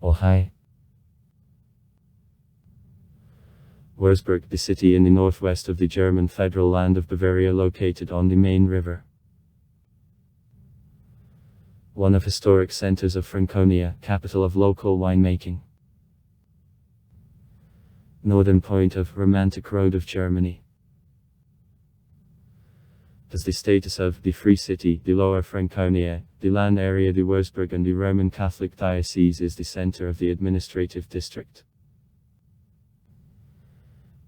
Oh hi. Würzburg, the city in the northwest of the German federal land of Bavaria, located on the Main River. One of historic centers of Franconia, capital of local winemaking. Northern point of Romantic Road of Germany. Has the status of the Free City, the Lower Franconia, the land area the Würzburg, and the Roman Catholic Diocese is the center of the administrative district.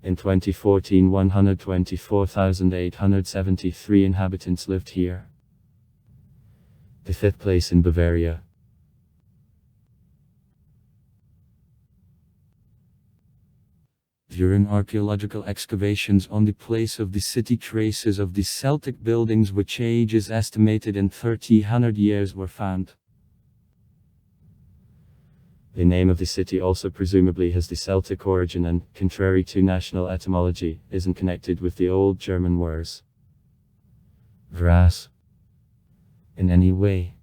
In 2014, 124,873 inhabitants lived here. The fifth place in Bavaria. During archaeological excavations on the place of the city, traces of the Celtic buildings, which age is estimated in 300 years, were found. The name of the city also presumably has the Celtic origin and, contrary to national etymology, isn't connected with the Old German words grass in any way.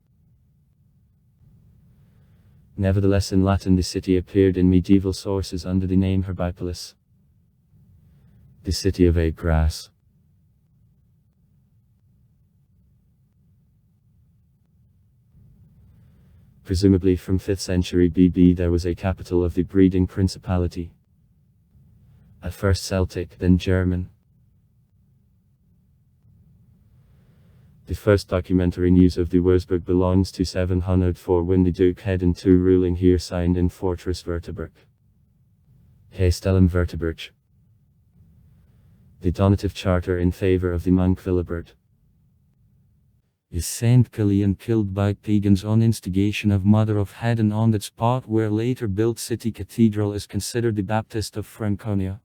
Nevertheless, in Latin the city appeared in medieval sources under the name Herbipolis, the city of a grass. Presumably from 5th century BB, there was a capital of the breeding principality. At first Celtic, then German. The first documentary news of the Würzburg belongs to 704, when the Duke had II ruling here signed in Fortress Württemberg. Castellum Württemberg. The donative charter in favor of the monk Philibert. Is Saint Kilian killed by pagans on instigation of Mother of Heaven on that spot where later built city cathedral is considered the Baptist of Franconia.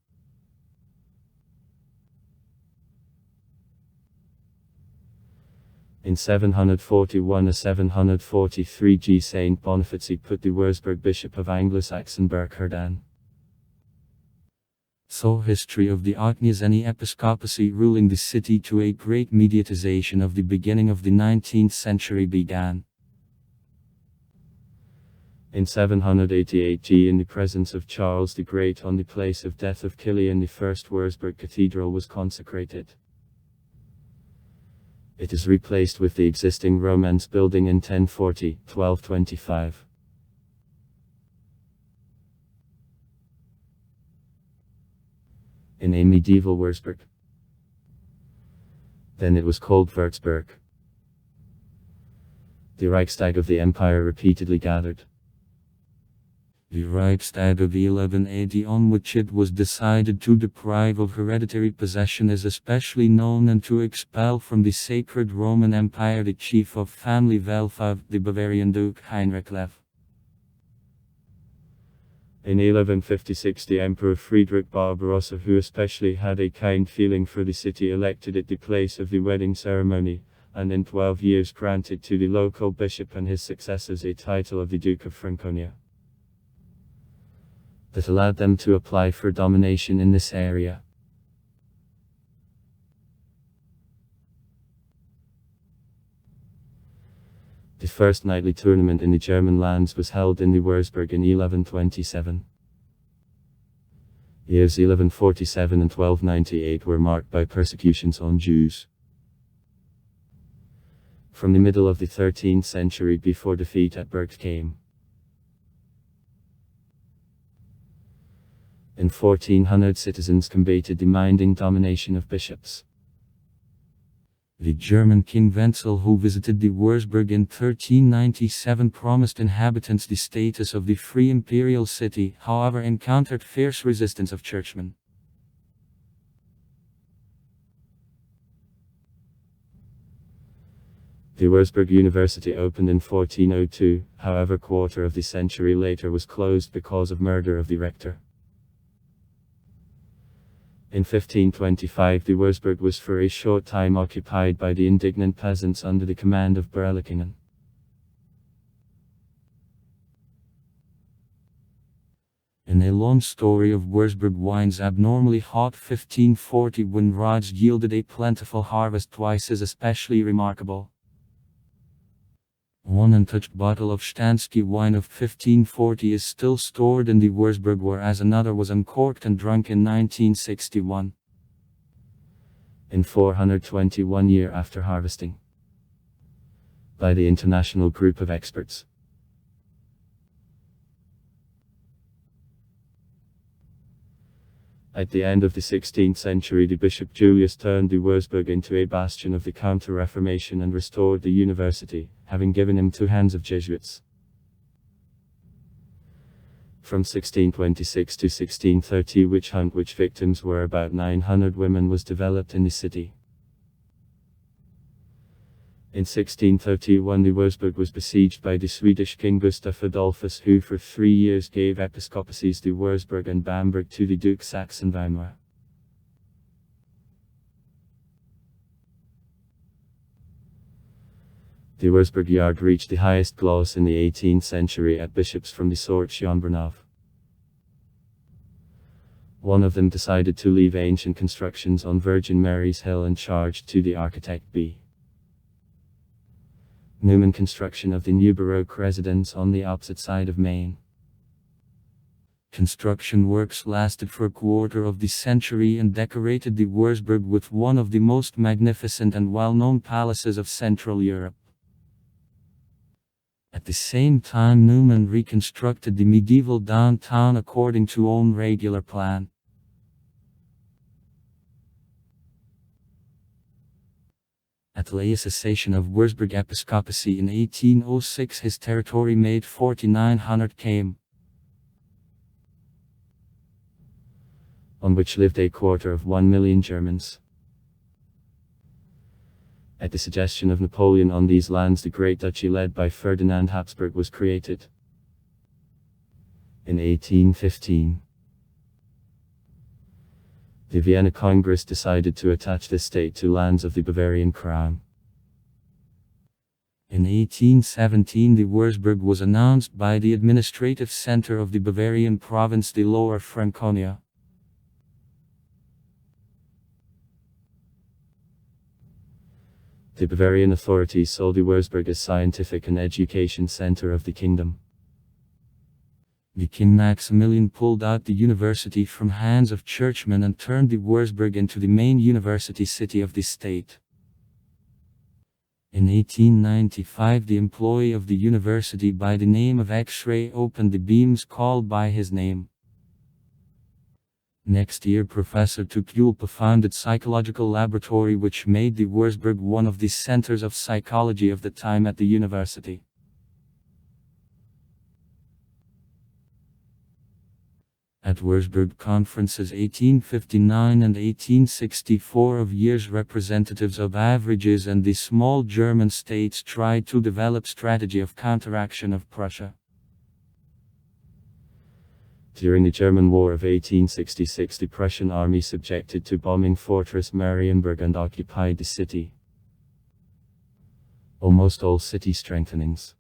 In 741 or 743 G. Saint Boniface put the Würzburg bishop of Anglo-Saxon Burkhardan. So history of the Agneseni episcopacy ruling the city to a great mediatization of the beginning of the 19th century began. In 788 G. in the presence of Charles the Great on the place of death of Kilian the first Würzburg cathedral was consecrated. It is replaced with the existing Romance building in 1040, 1225. In a medieval Würzburg. Then it was called Würzburg. The Reichstag of the Empire repeatedly gathered. The Reichstag of 1180, on which it was decided to deprive of hereditary possession, is especially known, and to expel from the sacred Roman Empire the chief of family Welfa, the Bavarian Duke Heinrich Lev. In 1156 the Emperor Friedrich Barbarossa, who especially had a kind feeling for the city, elected it the place of the wedding ceremony, and in 12 years granted to the local bishop and his successors a title of the Duke of Franconia. That allowed them to apply for domination in this area. The first knightly tournament in the German lands was held in the Würzburg in 1127. Years 1147 and 1298 were marked by persecutions on Jews. From the middle of the 13th century before defeat at Berg came. In 1400 citizens combated demanding domination of bishops. The German King Wenzel, who visited the Würzburg in 1397, promised inhabitants the status of the free imperial city, however encountered fierce resistance of churchmen. The Würzburg University opened in 1402, however quarter of the century later was closed because of murder of the rector. In 1525 the Würzburg was for a short time occupied by the indignant peasants under the command of Berlichingen. In a long story of Würzburg wines abnormally hot 1540, when Raj yielded a plentiful harvest, twice is especially remarkable. One untouched bottle of Stansky wine of 1540 is still stored in the Würzburg, whereas another was uncorked and drunk in 1961. In 421 year after harvesting. By the international group of experts. At the end of the 16th century, the Bishop Julius turned the Würzburg into a bastion of the Counter-Reformation and restored the university, having given him 2 hands of Jesuits. From 1626 to 1630, witch hunt which victims were about 900 women was developed in the city. In 1631 the Würzburg was besieged by the Swedish king Gustav Adolphus, who for 3 years gave episcopacies to Würzburg and Bamberg to the Duke Saxon-Weimar. The Würzburg yard reached the highest gloss in the 18th century at bishops from the sort Schönbrunn. One of them decided to leave ancient constructions on Virgin Mary's Hill and charged to the architect B. Newman construction of the new Baroque residence on the opposite side of Main. Construction works lasted for a quarter of the century and decorated the Würzburg with one of the most magnificent and well-known palaces of Central Europe. At the same time, Newman reconstructed the medieval downtown according to own regular plan. At the cessation of Würzburg episcopacy in 1806, his territory made 4,900 km, on which lived 250,000 Germans. At the suggestion of Napoleon on these lands, the Great Duchy led by Ferdinand Habsburg was created. In 1815, the Vienna Congress decided to attach this state to lands of the Bavarian crown. In 1817 the Würzburg was announced by the administrative center of the Bavarian province, the Lower Franconia. The Bavarian authorities saw the Würzburg as scientific and education center of the kingdom. The King Maximilian pulled out the university from hands of churchmen and turned the Würzburg into the main university city of the state. In 1895 the employee of the university by the name of X-ray opened the beams called by his name. Next year Professor Tukulpa founded psychological laboratory, which made the Würzburg one of the centers of psychology of the time at the university. At Würzburg conferences 1859 and 1864 of years, representatives of averages and the small German states tried to develop strategy of counteraction of Prussia. During the German War of 1866, the Prussian army subjected to bombing Fortress Marienburg and occupied the city. Almost all city strengthenings,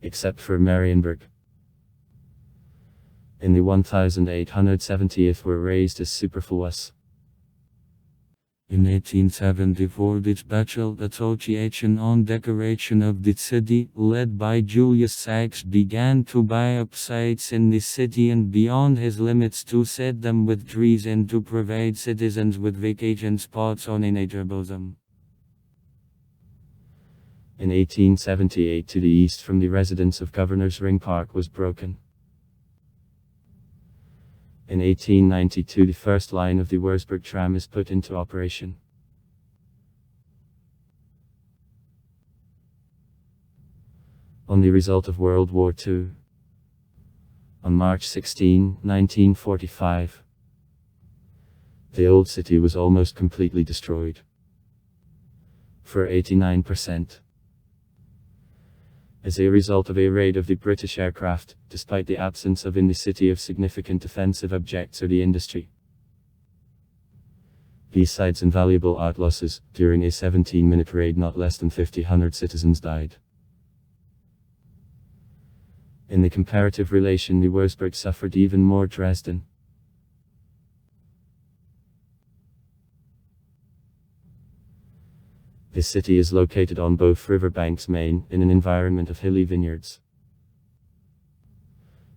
except for Marienburg, in the 1870th were raised as superfluous. In 1874 the Special Association on Decoration of the City, led by Julius Sachs, began to buy up sites in the city and beyond his limits to set them with trees and to provide citizens with vacation spots on a nature bosom. In 1878 to the east from the residence of Governor's Ring Park was broken. In 1892 the first line of the Würzburg tram is put into operation. On the result of World War II. On March 16, 1945, the old city was almost completely destroyed. For 89%. As a result of a raid of the British aircraft, despite the absence of in the city of significant defensive objects or the industry. Besides invaluable art losses, during a 17-minute raid not less than 1,500 citizens died. In the comparative relation, the Würzburg suffered even more. Dresden. This city is located on both riverbanks Maine, in an environment of hilly vineyards.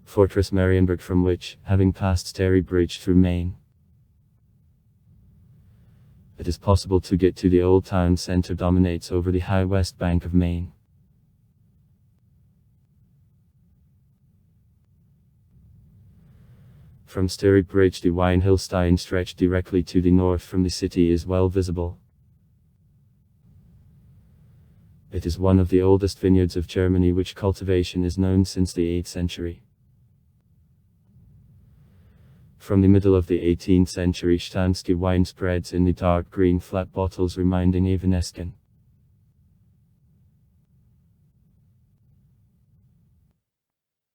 Fortress Marienburg, from which, having passed Sterry Bridge through Maine, it is possible to get to the old town center, dominates over the high west bank of Maine. From Sterry Bridge, the Weinhillstein stretched directly to the north from the city is well visible. It is one of the oldest vineyards of Germany, which cultivation is known since the 8th century. From the middle of the 18th century, Stänske wine spreads in the dark green flat bottles, reminding Evanescen.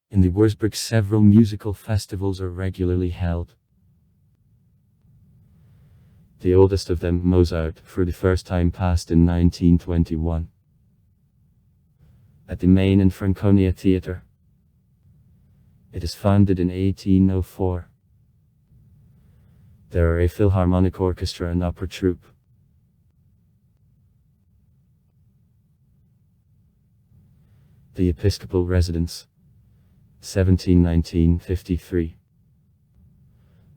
In the Würzburg, several musical festivals are regularly held. The oldest of them, Mozart, for the first time passed in 1921. At the Main and Franconia Theatre. It is founded in 1804. There are a Philharmonic Orchestra and opera troupe. The Episcopal Residence. 1719-53.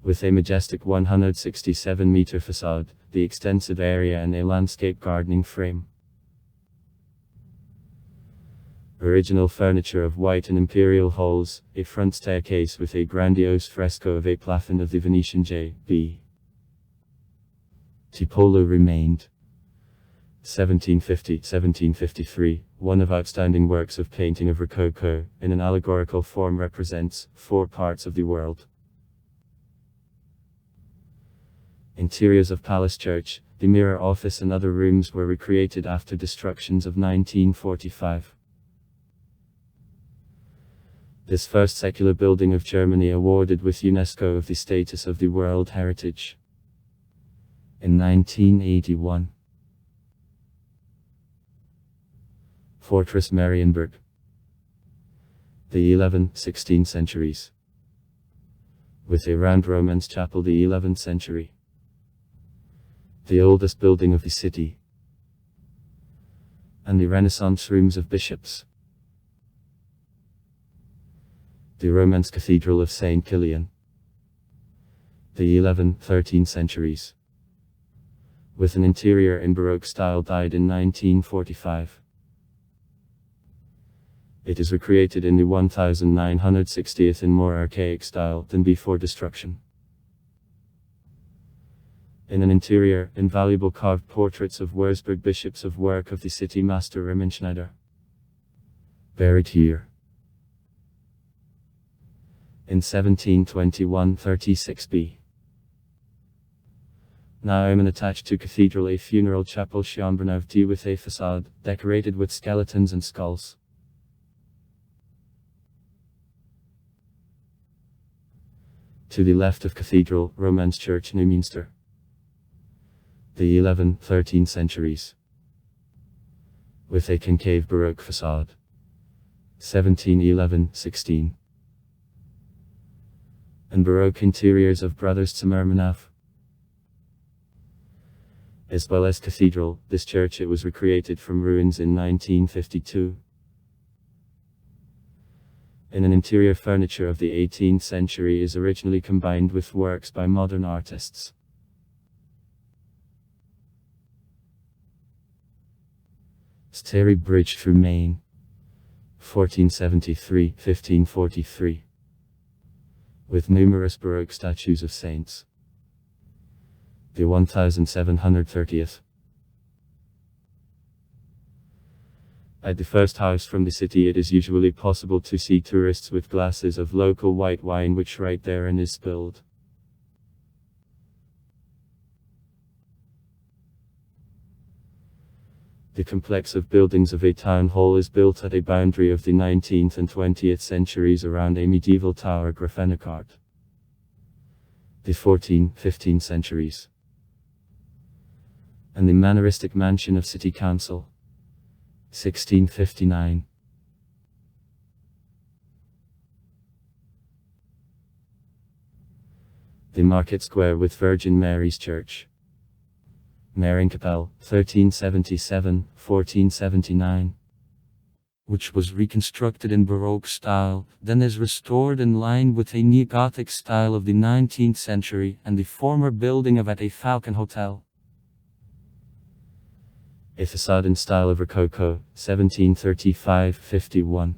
With a majestic 167-meter facade, the extensive area and a landscape gardening frame. Original furniture of white and imperial halls, a front staircase with a grandiose fresco of a plafond of the Venetian J.B. Tiepolo remained. 1750-1753, one of outstanding works of painting of Rococo, in an allegorical form, represents 4 parts of the world. Interiors of Palace Church, the Mirror Office and other rooms were recreated after destructions of 1945. This first secular building of Germany awarded with UNESCO of the status of the World Heritage. In 1981. Fortress Marienburg. The 11th-16th centuries. With a round Romance chapel, the 11th century. The oldest building of the city. And the Renaissance rooms of bishops. The Romance Cathedral of St. Kilian. The 11th-13th centuries. With an interior in Baroque style, died in 1945. It is recreated in the 1960th in more archaic style than before destruction. In an interior, invaluable carved portraits of Würzburg bishops of work of the city master Riemenschneider. Buried here. In 1721-36b. Now attached to cathedral, a funeral chapel Chambre with a facade, decorated with skeletons and skulls. To the left of cathedral, Romance Church Neumünster. The 11th-13th centuries. With a concave Baroque facade. 1711-16. And Baroque interiors of Brothers Zimmermann. As well as cathedral, this church, it was recreated from ruins in 1952. In an interior, furniture of the 18th century is originally combined with works by modern artists. Sterry Bridge through Maine. 1473-1543. With numerous Baroque statues of saints. The 1730th. At the first house from the city, it is usually possible to see tourists with glasses of local white wine which right therein is spilled. The complex of buildings of a town hall is built at a boundary of the 19th and 20th centuries around a medieval tower Grafenakart. The 14th-15th centuries. And the manneristic mansion of City Council. 1659. The Market Square with Virgin Mary's Church. Marienkapelle, 1377-1479. Which was reconstructed in Baroque style, then is restored in line with a neo-Gothic style of the 19th century and the former building of at a Falcon Hotel. A facade in style of Rococo, 1735-51.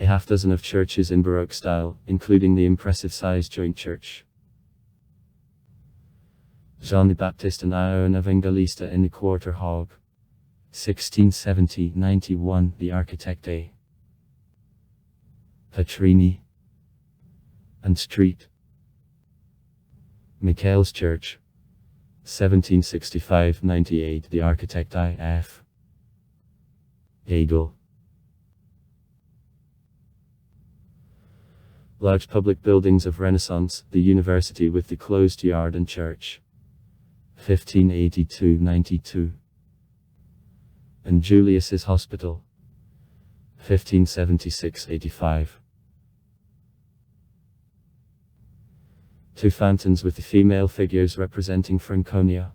A half dozen of churches in Baroque style, including the impressive-sized joint church. Jean the Baptiste and Ion Evangelista in the Quarter Hog, 1670-91, the architect A. Petrini and Street. Michael's Church, 1765-98, the architect I. F. Hegel. Large public buildings of Renaissance, the university with the closed yard and church, 1582-92. And Julius's Hospital, 1576-85. Two fountains with the female figures representing Franconia.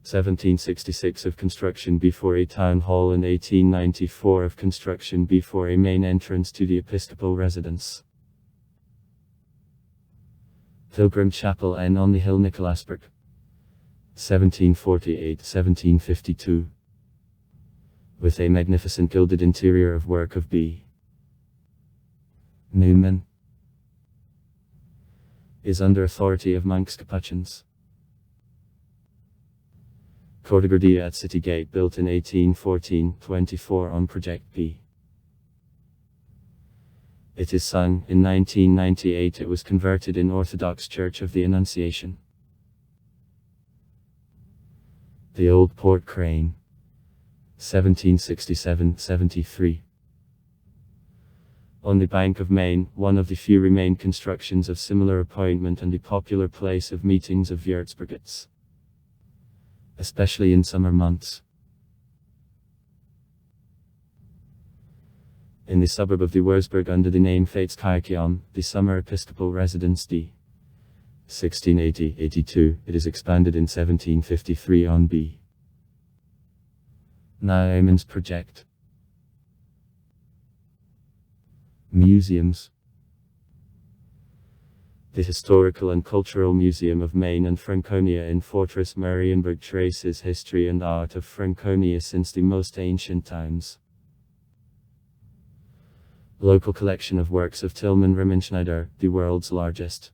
1766 of construction before a town hall and 1894 of construction before a main entrance to the episcopal residence. Pilgrim Chapel N on the Hill Nicholasburg, 1748-1752. With a magnificent gilded interior of work of B. Newman. Is under authority of monks Capuchins. Cortegordia at City Gate, built in 1814, 24 on Project P. It is sung. In 1998 it was converted in Orthodox Church of the Annunciation. The Old Port Crane, 1767-73. On the bank of Main, one of the few remained constructions of similar appointment and the popular place of meetings of Würzburgites, especially in summer months. In the suburb of the Würzburg under the name Feitskirchen, the summer episcopal residence D. 1680-82, it is expanded in 1753 on B. Naumann's project. Museums. The Historical and Cultural Museum of Maine and Franconia in Fortress Marienburg traces history and art of Franconia since the most ancient times. Local collection of works of Tilman Riemenschneider, the world's largest.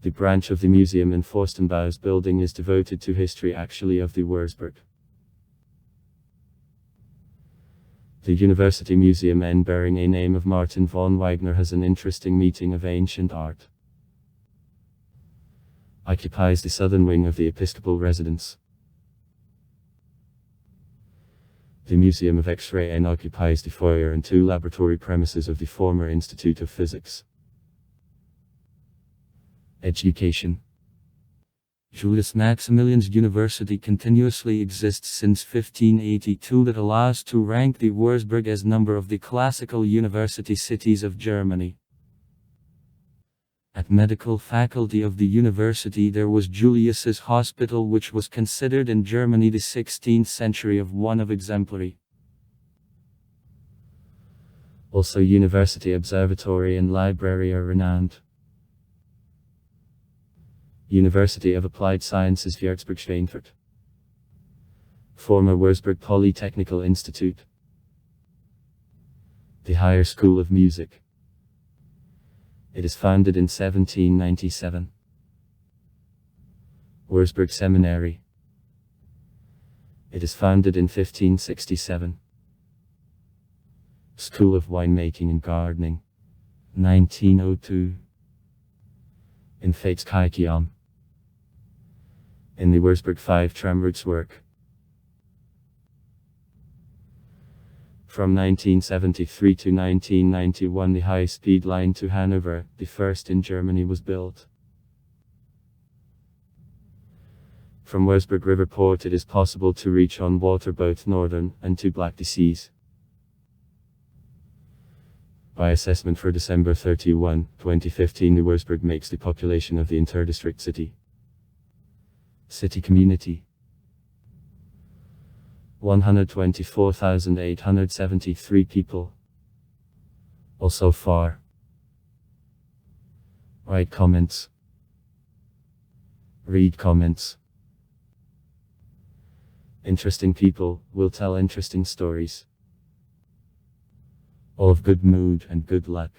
The branch of the museum in Forstenbau's building is devoted to history actually of the Würzburg. The University Museum N, bearing a name of Martin von Wagner, has an interesting meeting of ancient art. Occupies the southern wing of the episcopal residence. The Museum of X-ray N occupies the foyer and two laboratory premises of the former Institute of Physics. Education. Julius Maximilian's University continuously exists since 1582 that allows to rank the Würzburg as number of the classical university cities of Germany. At medical faculty of the university there was Julius's Hospital, which was considered in Germany the 16th century of one of exemplary. Also University Observatory and Library are renowned. University of Applied Sciences Würzburg-Schweinfurt. Former Würzburg Polytechnical Institute. The Higher School of Music. It is founded in 1797. Würzburg Seminary. It is founded in 1567. School of Winemaking and Gardening, 1902. In Feitskirchen. In the Würzburg 5 tramroutes work. From 1973 to 1991 the high-speed line to Hanover, the first in Germany, was built. From Würzburg River Port it is possible to reach on water both northern and to Black Seas. By assessment for December 31, 2015, the Würzburg makes the population of the interdistrict city. City community 124,873 people. Also far. Write comments. Read comments. Interesting people will tell interesting stories. All of good mood and good luck.